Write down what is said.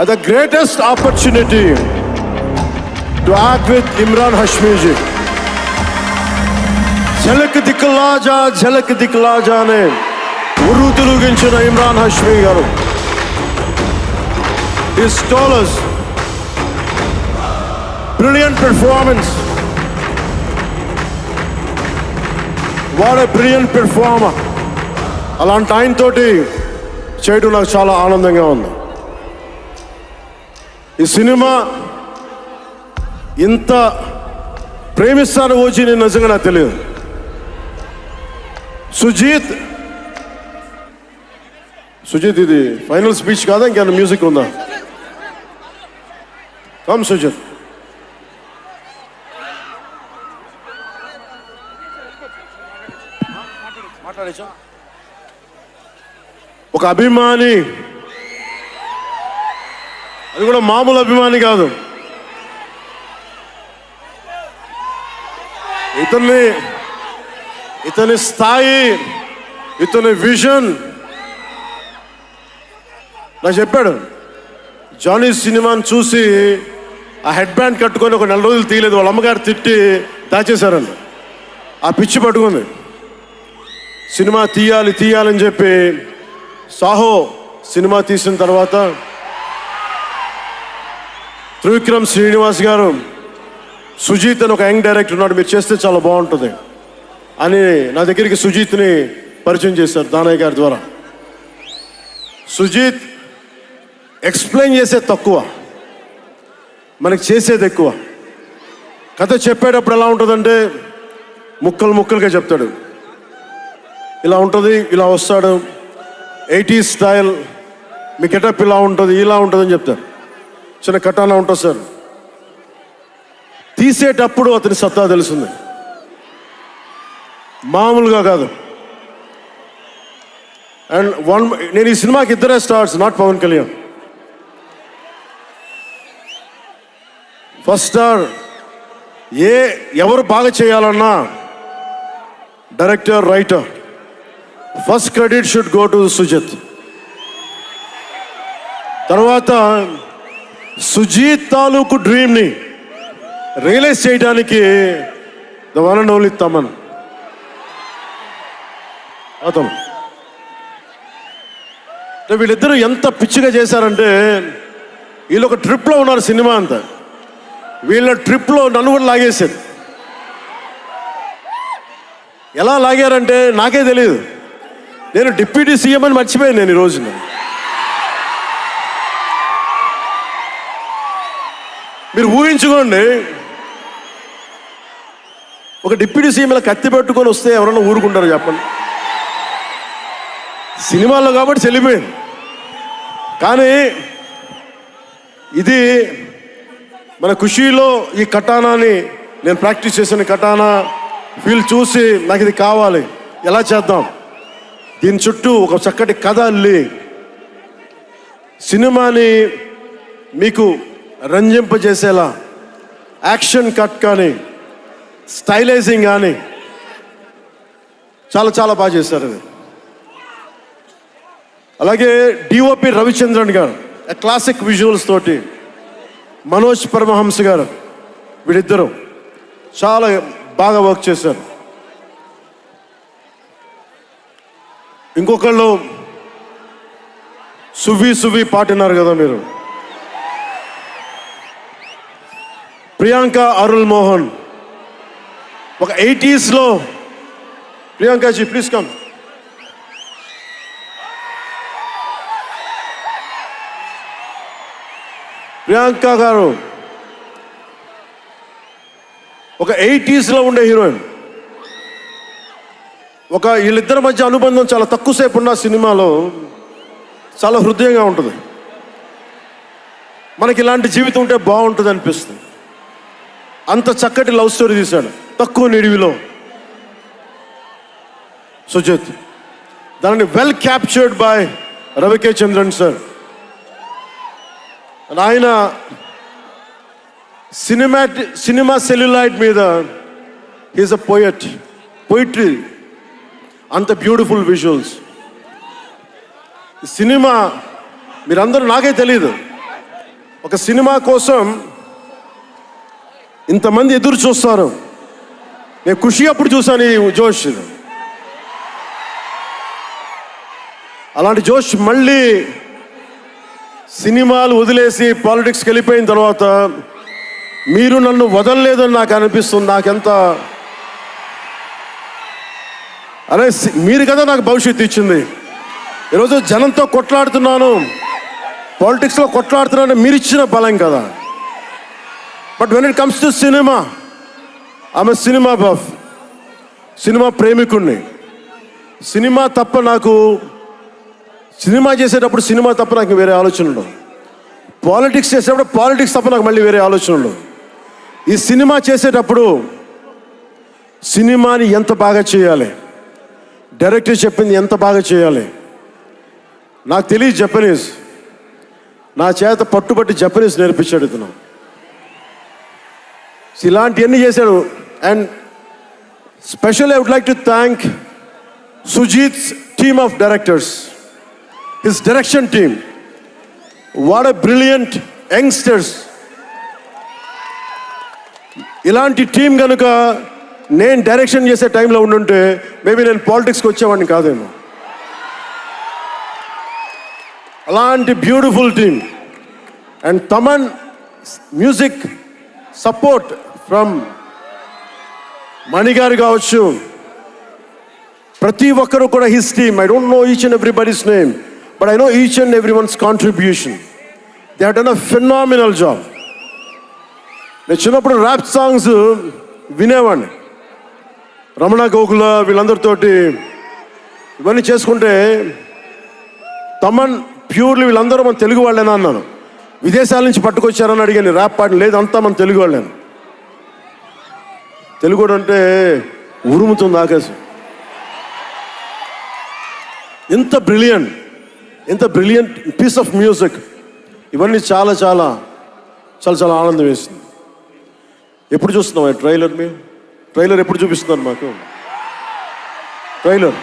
the greatest opportunity to act with Imran Hashmi ji. Jhalak dikla ja ne urru tuluginchina Imran Hashmi garu. He's told us brilliant performance. What a brilliant performer. అలాంటి ఆయనతోటి చేయడం నాకు చాలా ఆనందంగా ఉంది. ఈ cinema ఇంత ప్రేమిస్తాను వచ్చి నేను నిజంగా నాకు తెలియదు. సుజీత్ ఇది ఫైనల్ స్పీచ్ కాదా, ఇంకేమైనా మ్యూజిక్ ఉందా? కమ్ సుజీత్. మాట్లాడేచా? ఒక అభిమాని, అది కూడా మామూలు అభిమాని కాదు, ఇతని స్థాయి, ఇతని విజన్ నాకు చెప్పాడు. జానీ సినిమాని చూసి ఆ హెడ్ బ్యాండ్ కట్టుకొని ఒక 4 రోజులు తీయలేదు, వాళ్ళ అమ్మగారు తిట్టి దాచేశారండి. ఆ పిచ్చి పట్టుకుంది. సినిమా తీయాలని చెప్పి సాహో సినిమా తీసిన తర్వాత త్రివిక్రమ్ శ్రీనివాస్ గారు, సుజీత్ అని ఒక యంగ్ డైరెక్టర్ ఉన్నాడు, మీరు చేస్తే చాలా బాగుంటుంది అని నా దగ్గరికి సుజీత్ని పరిచయం చేశారు దానయ్య గారి ద్వారా. సుజీత్ ఎక్స్ప్లెయిన్ చేసేది తక్కువ, మనకి చేసేది ఎక్కువ. కథ చెప్పేటప్పుడు ఎలా ఉంటుందంటే ముక్కలుగా చెప్తాడు. ఇలా ఉంటుంది, ఇలా వస్తాడు, 80s స్టైల్, మీ గెటప్ ఇలా ఉంటుంది, ఇలా ఉంటుందని చెప్తారు. చిన్న కటానా ఉంటుంది సార్. తీసేటప్పుడు అతని సత్తా తెలుస్తుంది, మామూలుగా కాదు. అండ్ నేను ఈ సినిమాకి ఇద్దరే stars, not Pawan Kalyan. First star ఎవరు బాగా చేయాలన్నా director, writer, first credit should go to Sujeeth. తర్వాత సుజీత్ తాలూకు డ్రీమ్ని రియలైజ్ చేయడానికి the one and only Thaman. అతను వీళ్ళిద్దరూ ఎంత పిచ్చిగా చేశారంటే, వీళ్ళు ఒక ట్రిప్లో ఉన్నారు సినిమా అంతా. వీళ్ళ ట్రిప్లో నన్ను కూడా లాగేశారు. ఎలా లాగారంటే నాకే తెలియదు. నేను డిప్యూటీ సీఎం అని మర్చిపోయాను నేను ఈ రోజున. మీరు ఊహించుకోండి, ఒక డిప్యూటీ సీఎం ఇలా కత్తి పెట్టుకొని వస్తే ఎవరన్నా ఊరుకుంటారు చెప్పండి? సినిమాల్లో కాబట్టి చెల్లిపోయింది. కానీ ఇది మన ఖుషీలో ఈ కటానాని నేను ప్రాక్టీస్ చేసిన కటానా ఫీల్ చూసి నాకు ఇది కావాలి, ఎలా చేద్దాం, దీని చుట్టూ ఒక చక్కటి కథ అల్లి సినిమాని మీకు రంజింపజేసేలా యాక్షన్ కట్ కానీ స్టైలైజింగ్ కానీ చాలా బాగా చేశారు అది. అలాగే డిఓపి రవిచంద్రన్ గారు క్లాసిక్ విజువల్స్ తోటి, మనోజ్ పరమహంస గారు, వీళ్ళిద్దరూ చాలా బాగా వర్క్ చేశారు. ఇంకొకళ్ళు సువి పాటినారు కదా మీరు, ప్రియాంక అరుల్ మోహన్. ఒక 80s లో ప్రియాంకాజీ ప్లీజ్ కమ్. ప్రియాంక గారు ఒక 80s లో ఉండే హీరోయిన్. వీళ్ళిద్దరి మధ్య అనుబంధం చాలా తక్కువసేపు ఉన్న సినిమాలో చాలా హృదయంగా ఉంటుంది. మనకి ఇలాంటి జీవితం ఉంటే బాగుంటుంది అనిపిస్తుంది. అంత చక్కటి లవ్ స్టోరీ తీశాడు తక్కువ నిడివిలో సుజిత్. దానిని well captured by రవికే Chandran sir. ఆయన సినిమా సెల్యులాయిడ్ మీద ఈజ్ అ పోయిట్రీ, అంత బ్యూటిఫుల్ విజువల్స్. సినిమా మీరందరూ, నాకే తెలియదు, ఒక సినిమా కోసం ఇంతమంది ఎదురు చూస్తారు. నేను ఖుషి అప్పుడు చూశాను ఈ జోష్. అలాంటి జోష్ మళ్ళీ సినిమాలు వదిలేసి పాలిటిక్స్కి వెళ్ళిపోయిన తర్వాత మీరు నన్ను వదలలేదని నాకు అనిపిస్తుంది. నాకెంత అరే మీరు కదా నాకు భవిష్యత్తు ఇచ్చింది. ఈరోజు జనంతో కొట్లాడుతున్నాను, పాలిటిక్స్లో కొట్లాడుతున్నాను, మీరు ఇచ్చిన బలం కదా. But when it comes to cinema, ఆమె సినిమా బఫ్, సినిమా ప్రేమికుణ్ణి. సినిమా తప్ప నాకు, సినిమా చేసేటప్పుడు సినిమా తప్ప నాకు వేరే ఆలోచన ఉండవు. పాలిటిక్స్ చేసేటప్పుడు పాలిటిక్స్ తప్ప నాకు మళ్ళీ వేరే ఆలోచన ఉండవు. ఈ సినిమా చేసేటప్పుడు సినిమాని ఎంత బాగా చేయాలి, డైరెక్టర్ చెప్పింది ఎంత బాగా చేయాలి. నాకు తెలియదు జపనీస్, నా చేత పట్టుబట్టి జపనీస్ నేర్పించాడు ఇతను. ఇలాంటివన్నీ చేశాడు. And special I would like to thank సుజీత్స్ team of directors, his direction team. What a brilliant youngsters. ఇలాంటి టీం కనుక నేను డైరెక్షన్ చేసే టైంలో ఉండుంటే మేబీ నేను పాలిటిక్స్కి వచ్చేవాడిని కాదేమో. అలాంటి beautiful team. And Thaman music support from మణిగారు కావచ్చు, ప్రతి ఒక్కరు కూడా his team. I don't know each and everybody's name, but I know each and every one's contribution. They have done a phenomenal job. నేను చిన్నప్పుడు ర్యాప్ సాంగ్స్ వినేవాడిని, రమణ గోకుల వీళ్ళందరితోటి ఇవన్నీ చేసుకుంటే. తమన్ ప్యూర్లీ వీళ్ళందరూ మన తెలుగు వాళ్ళేనా అన్నాను. విదేశాల నుంచి పట్టుకొచ్చారని అడిగాను. ర్యాప్ పాట లేదు, అంతా మన తెలుగు వాళ్ళేను. తెలుగు అంటే ఉరుముతుంది ఆకాశం. ఎంత బ్రిలియంట్ పీస్ ఆఫ్ మ్యూజిక్. ఇవన్నీ చాలా చాలా చాలా చాలా ఆనందం వేస్తుంది. ఎప్పుడు చూస్తున్నాం ట్రైలర్? మీరు ట్రైలర్ ఎప్పుడు చూపిస్తున్నారు మాకు? ట్రైలర్